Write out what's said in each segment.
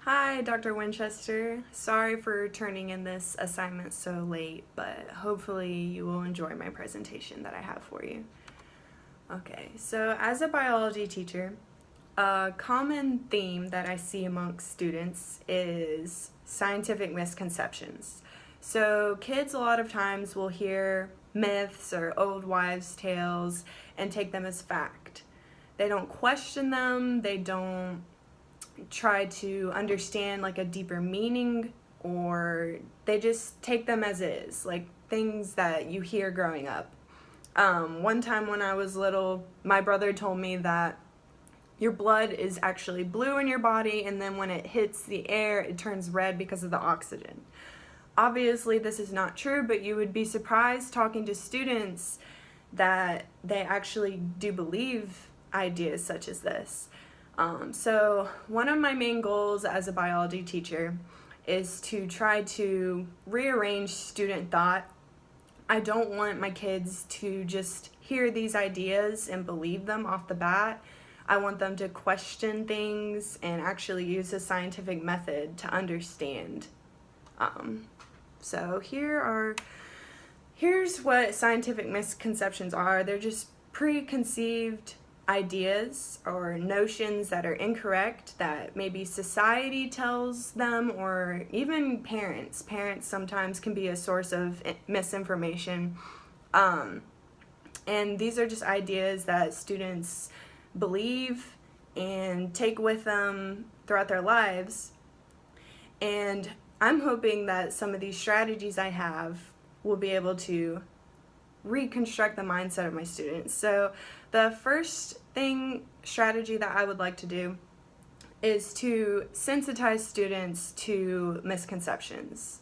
Hi, Dr. Winchester. Sorry for turning in this assignment so late, but hopefully you will enjoy my presentation that I have for you. Okay, so as a biology teacher, a common theme that I see amongst students is scientific misconceptions. So kids a lot of times will hear myths or old wives' tales and take them as fact. They don't question them, they don't try to understand like a deeper meaning, or they just take them as is, like things that you hear growing up. One time when I was little, my brother told me that your blood is actually blue in your body, and then when it hits the air, it turns red because of the oxygen. Obviously, this is not true, but you would be surprised talking to students that they actually do believe ideas such as this. So one of my main goals as a biology teacher is to try to rearrange student thought. I don't want my kids to just hear these ideas and believe them off the bat. I want them to question things and actually use a scientific method to understand. So here's what scientific misconceptions are. They're just preconceived ideas or notions that are incorrect that maybe society tells them, or even parents. Parents sometimes can be a source of misinformation. And these are just ideas that students believe and take with them throughout their lives. And I'm hoping that some of these strategies I have will be able to reconstruct the mindset of my students. So the first strategy that I would like to do is to sensitize students to misconceptions.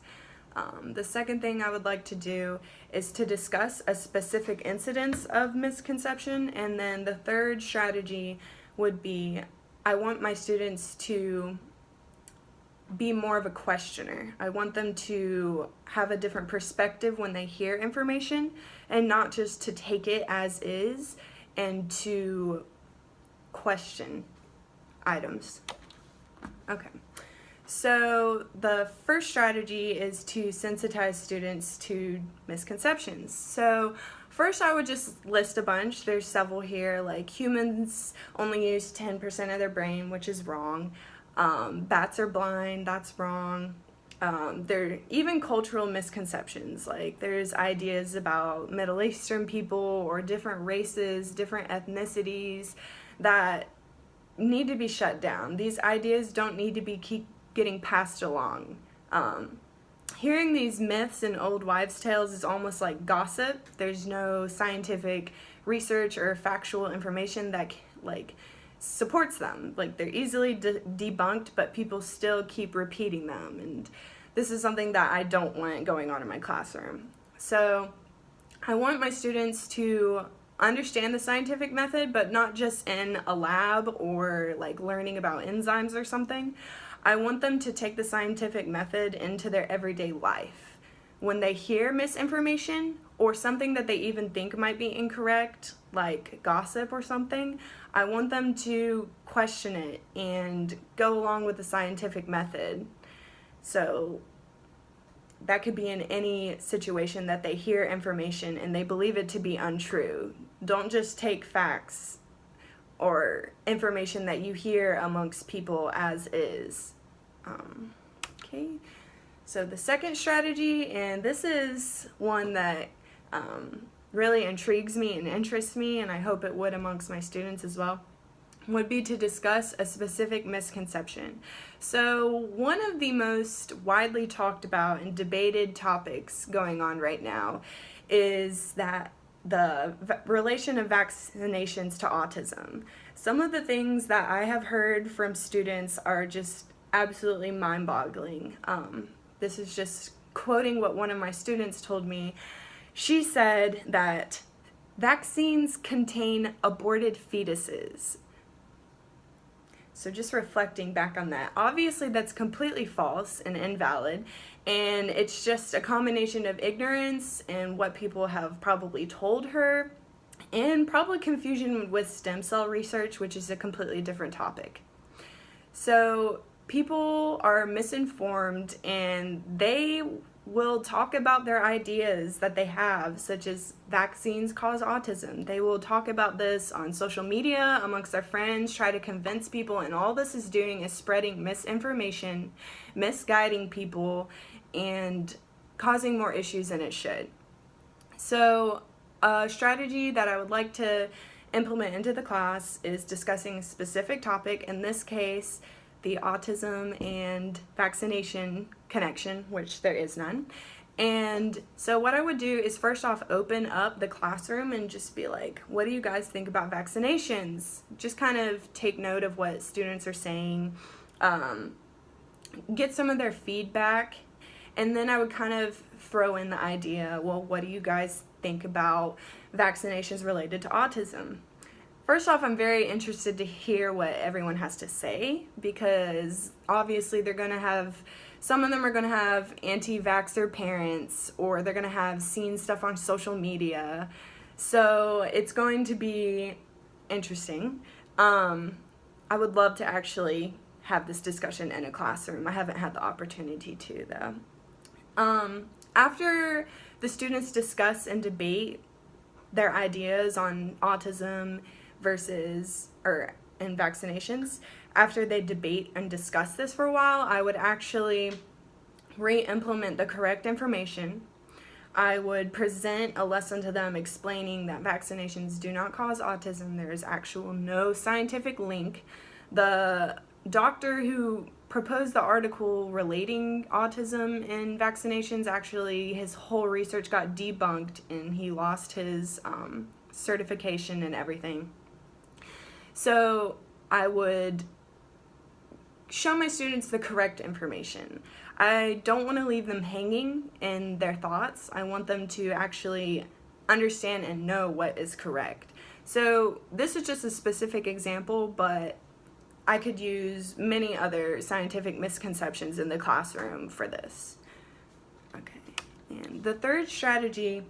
The second thing I would like to do is to discuss a specific incidence of misconception. And then the third strategy would be, I want my students to be more of a questioner. I want them to have a different perspective when they hear information, and not just to take it as is and to question items. Okay, so the first strategy is to sensitize students to misconceptions. So first I would just list a bunch. There's several here, like humans only use 10% of their brain, which is wrong. Bats are blind, that's wrong. There are even cultural misconceptions, like there's ideas about Middle Eastern people or different races, different ethnicities that need to be shut down. These ideas don't need to be keep getting passed along. Hearing these myths and old wives' tales is almost like gossip. There's no scientific research or factual information that supports them. Like they're easily debunked, but people still keep repeating them, and this is something that I don't want going on in my classroom. So I want my students to understand the scientific method, but not just in a lab or like learning about enzymes or something. I want them to take the scientific method into their everyday life. When they hear misinformation or something that they even think might be incorrect, like gossip or something, I want them to question it and go along with the scientific method. So that could be in any situation that they hear information and they believe it to be untrue. Don't just take facts or information that you hear amongst people as is. Okay, so the second strategy, and this is one that really intrigues me and interests me, and I hope it would amongst my students as well, would be to discuss a specific misconception. So one of the most widely talked about and debated topics going on right now is that the relation of vaccinations to autism. Some of the things that I have heard from students are just absolutely mind-boggling. This is just quoting what one of my students told me. She said that vaccines contain aborted fetuses. So just reflecting back on that, obviously that's completely false and invalid, and it's just a combination of ignorance and what people have probably told her, and probably confusion with stem cell research, which is a completely different topic. So people are misinformed, and they will talk about their ideas that they have, such as vaccines cause autism. They will talk about this on social media amongst their friends, try to convince people, and all this is doing is spreading misinformation, misguiding people, and causing more issues than it should. So a strategy that I would like to implement into the class is discussing a specific topic, in this case the autism and vaccination connection, which there is none. And so what I would do is first off open up the classroom and just be like, what do you guys think about vaccinations? Just kind of take note of what students are saying, get some of their feedback, and then I would kind of throw in the idea, well, what do you guys think about vaccinations related to autism? First off, I'm very interested to hear what everyone has to say, because obviously some of them are going to have anti-vaxxer parents, or they're going to have seen stuff on social media. So it's going to be interesting. I would love to actually have this discussion in a classroom. I haven't had the opportunity to, though. After the students discuss and debate their ideas on autism and vaccinations, after they debate and discuss this for a while, I would actually re-implement the correct information. I would present a lesson to them explaining that vaccinations do not cause autism. There is no scientific link. The doctor who proposed the article relating autism and vaccinations, actually his whole research got debunked and he lost his certification and everything. So I would show my students the correct information. I don't want to leave them hanging in their thoughts. I want them to actually understand and know what is correct. So this is just a specific example, but I could use many other scientific misconceptions in the classroom for this. Okay, and the third strategy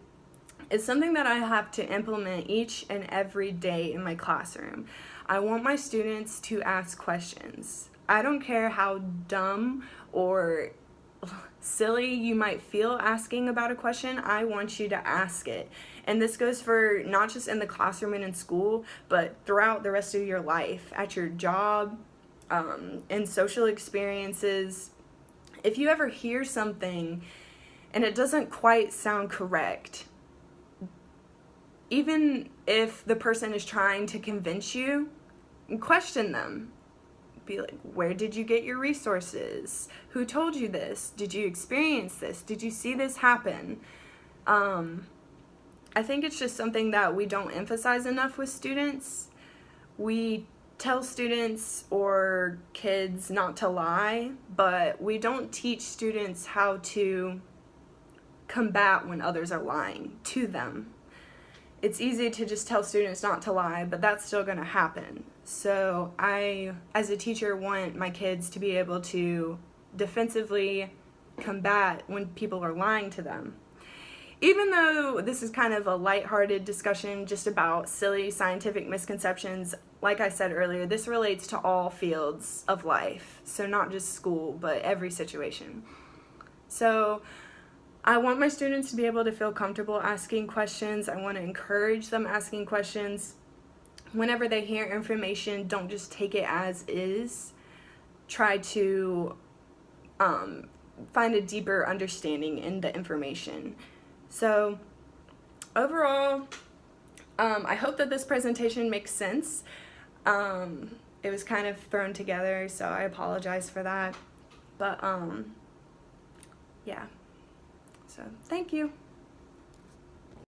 is something that I have to implement each and every day in my classroom. I want my students to ask questions. I don't care how dumb or silly you might feel asking about a question, I want you to ask it. And this goes for not just in the classroom and in school, but throughout the rest of your life, at your job, in social experiences. If you ever hear something and it doesn't quite sound correct, even if the person is trying to convince you, question them. Be like, where did you get your resources? Who told you this? Did you experience this? Did you see this happen? I think it's just something that we don't emphasize enough with students. We tell students or kids not to lie, but we don't teach students how to combat when others are lying to them. It's easy to just tell students not to lie, but that's still going to happen. So I, as a teacher, want my kids to be able to defensively combat when people are lying to them. Even though this is kind of a lighthearted discussion just about silly scientific misconceptions, like I said earlier, this relates to all fields of life. So not just school, but every situation. So I want my students to be able to feel comfortable asking questions. I want to encourage them asking questions. Whenever they hear information, don't just take it as is. Try to find a deeper understanding in the information. So overall, I hope that this presentation makes sense. It was kind of thrown together, so I apologize for that. But yeah. So, thank you.